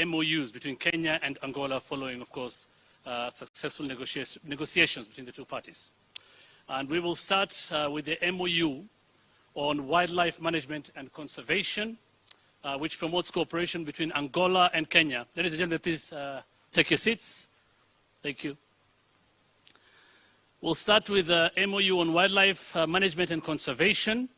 MOUs between Kenya and Angola following, of course, successful negotiations between the two parties. And we will start with the MOU on wildlife management and conservation, which promotes cooperation between Angola and Kenya. Ladies and gentlemen, please take your seats. Thank you. We'll start with the MOU on wildlife management and conservation,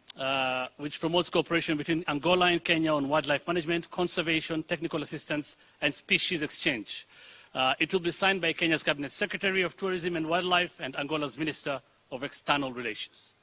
which promotes cooperation between Angola and Kenya on wildlife management, conservation, technical assistance, and species exchange. It will be signed by Kenya's Cabinet Secretary of Tourism and Wildlife and Angola's Minister of External Relations.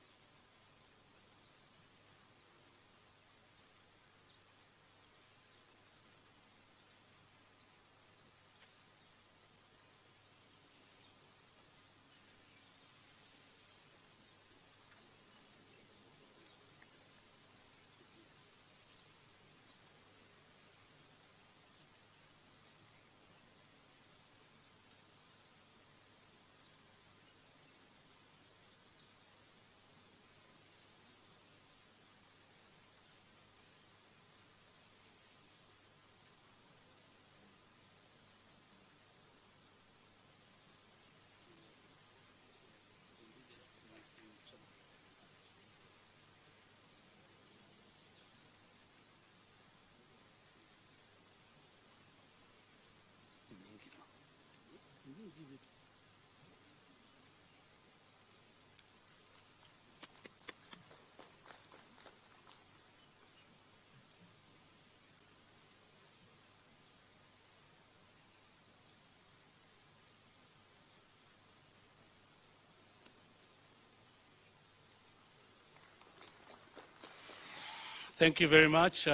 Thank you very much.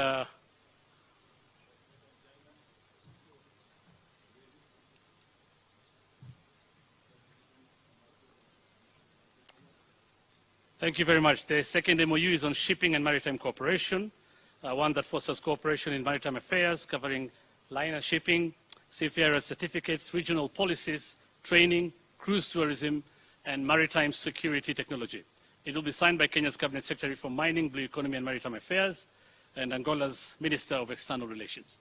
Thank you very much. The second MOU is on shipping and maritime cooperation, one that fosters cooperation in maritime affairs, covering liner shipping, seafarer certificates, regional policies, training, cruise tourism, and maritime security technology. It will be signed by Kenya's Cabinet Secretary for Mining, Blue Economy and Maritime Affairs, and Angola's Minister of External Relations.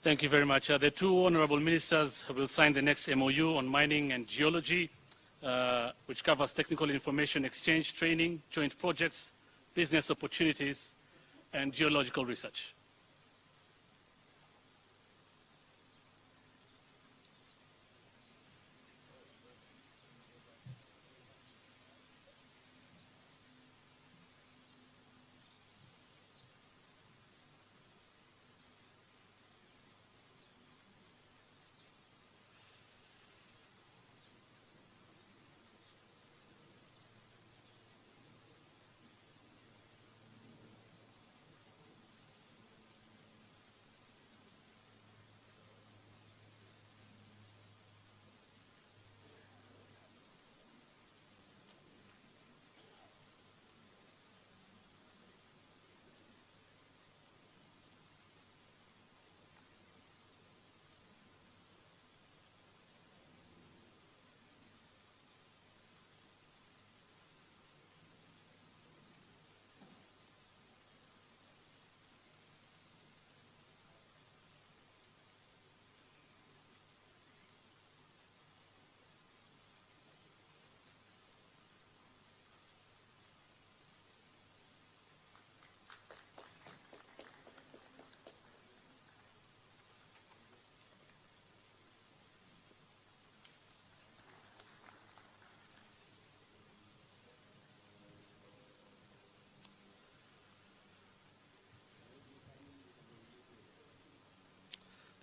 Thank you very much. The two honorable ministers will sign the next MOU on mining and geology, which covers technical information exchange, training, joint projects, business opportunities, and geological research.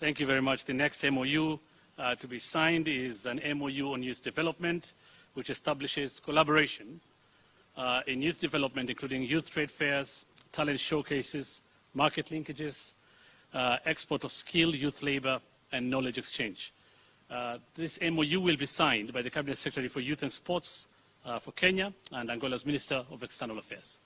Thank you very much. The next MOU to be signed is an MOU on youth development, which establishes collaboration in youth development, including youth trade fairs, talent showcases, market linkages, export of skilled youth labor, and knowledge exchange. This MOU will be signed by the Cabinet Secretary for Youth and Sports for Kenya and Angola's Minister of External Affairs.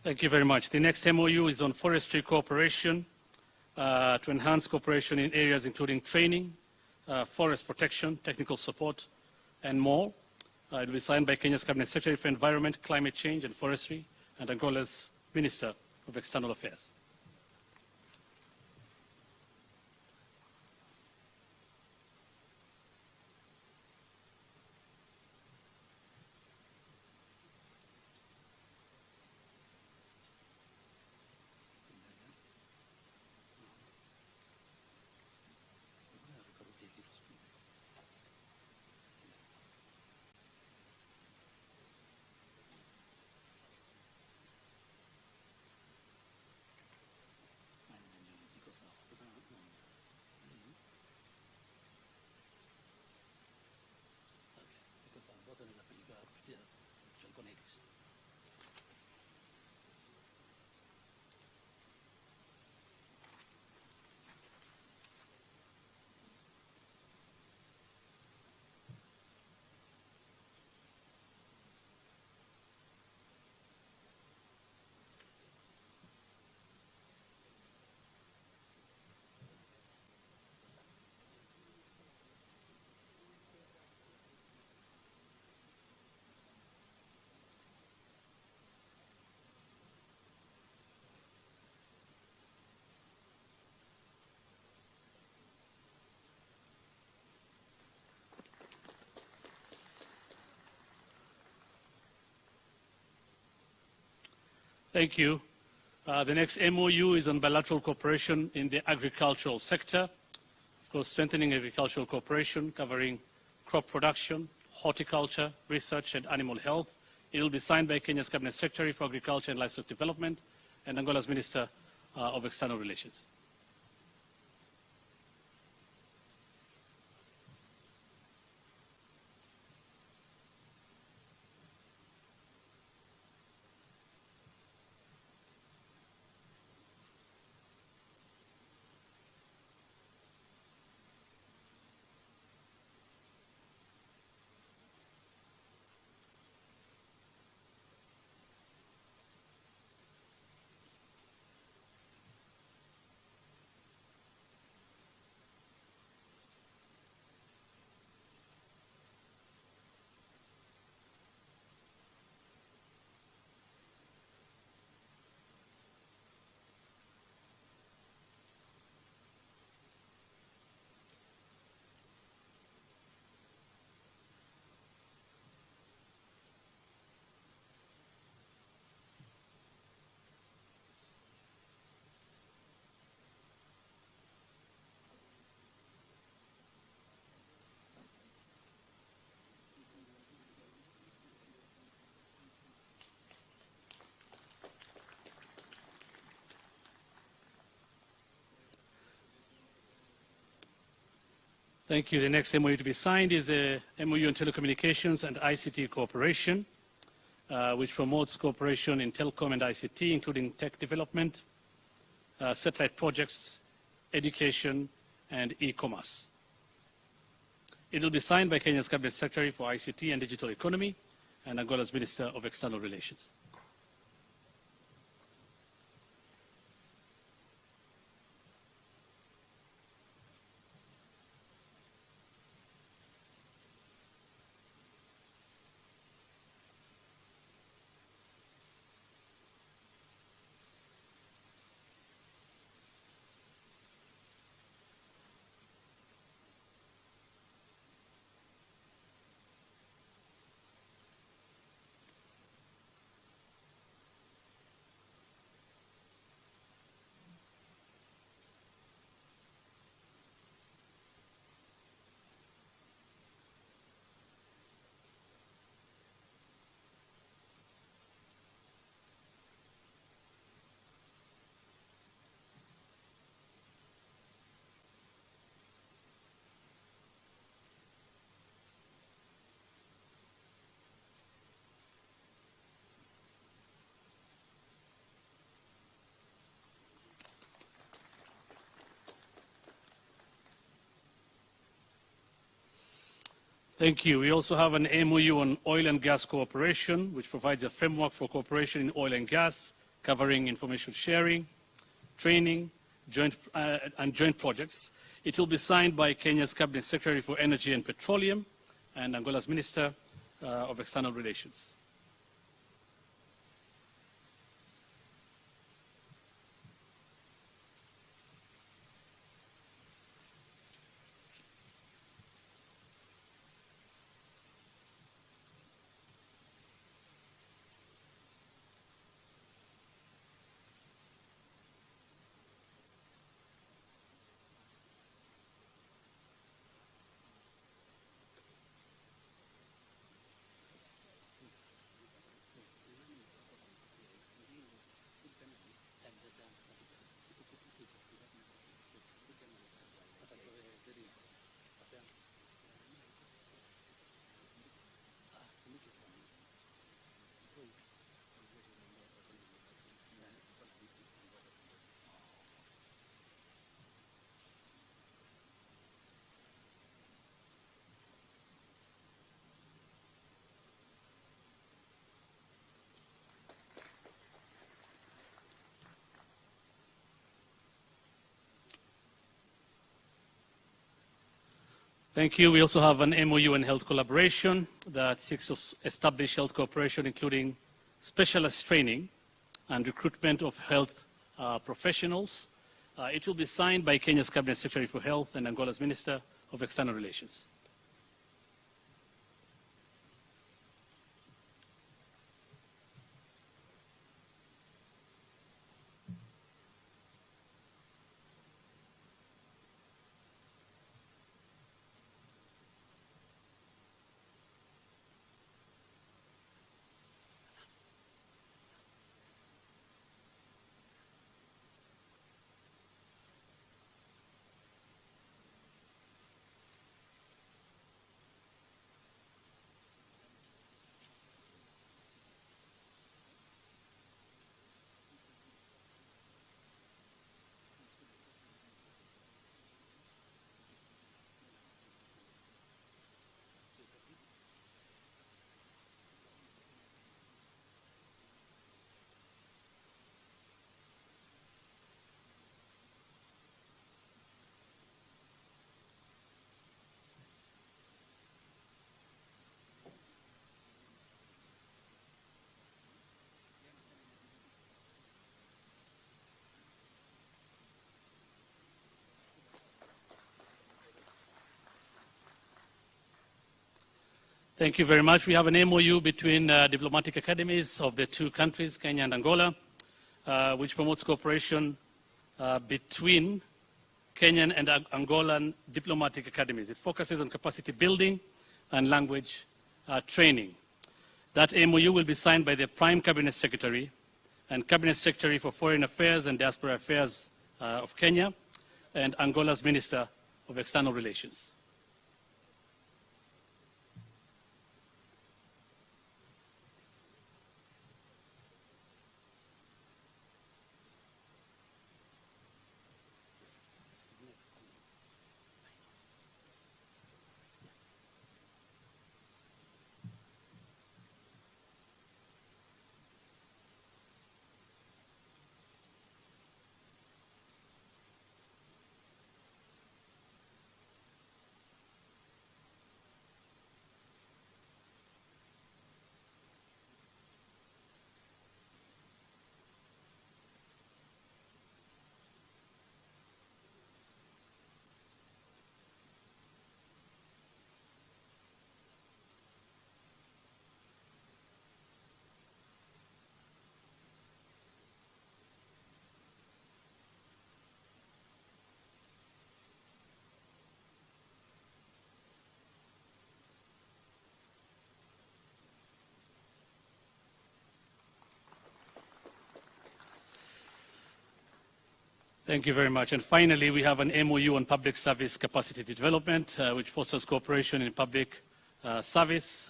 Thank you very much. The next MOU is on forestry cooperation to enhance cooperation in areas including training, forest protection, technical support, and more. It will be signed by Kenya's Cabinet Secretary for Environment, Climate Change, and Forestry, and Angola's Minister of External Affairs. Thank you. The next MOU is on bilateral cooperation in the agricultural sector. Of course, strengthening agricultural cooperation covering crop production, horticulture, research, and animal health. It will be signed by Kenya's Cabinet Secretary for Agriculture and Livestock Development and Angola's Minister of External Relations. Thank you. The next MOU to be signed is a MOU on telecommunications and ICT cooperation, which promotes cooperation in telecom and ICT, including tech development, satellite projects, education, and e-commerce. It will be signed by Kenya's Cabinet Secretary for ICT and Digital Economy and Angola's Minister of External Relations. Thank you. We also have an MOU on oil and gas cooperation, which provides a framework for cooperation in oil and gas, covering information sharing, training, and joint projects. It will be signed by Kenya's Cabinet Secretary for Energy and Petroleum and Angola's Minister of External Relations. Thank you. We also have an MOU on health collaboration that seeks to establish health cooperation, including specialist training and recruitment of health professionals. It will be signed by Kenya's Cabinet Secretary for Health and Angola's Minister of External Relations. Thank you very much. We have an MOU between diplomatic academies of the two countries, Kenya and Angola, which promotes cooperation between Kenyan and Angolan diplomatic academies. It focuses on capacity building and language training. That MOU will be signed by the Prime Cabinet Secretary and Cabinet Secretary for Foreign Affairs and Diaspora Affairs of Kenya and Angola's Minister of External Relations. Thank you very much. And finally, we have an MOU on public service capacity development, which fosters cooperation in public service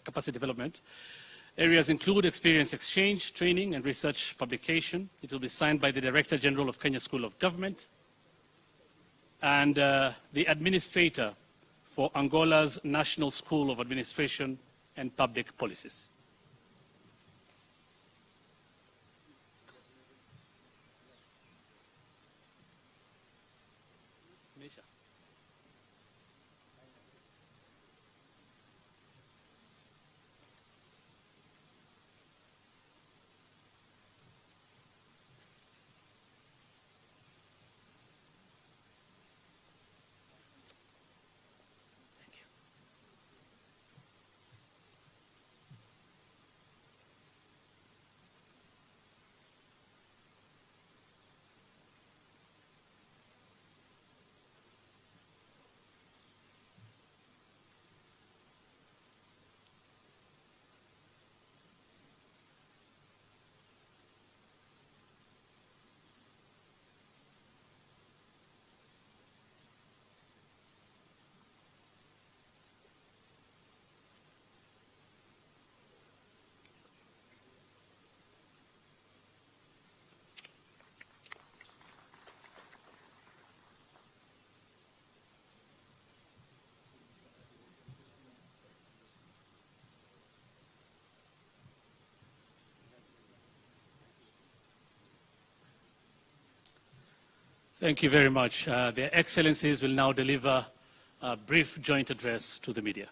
capacity development. Areas include experience exchange, training, and research publication. It will be signed by the Director General of Kenya School of Government and the administrator for Angola's National School of Administration and Public Policies. Thank you very much. Their Excellencies will now deliver a brief joint address to the media.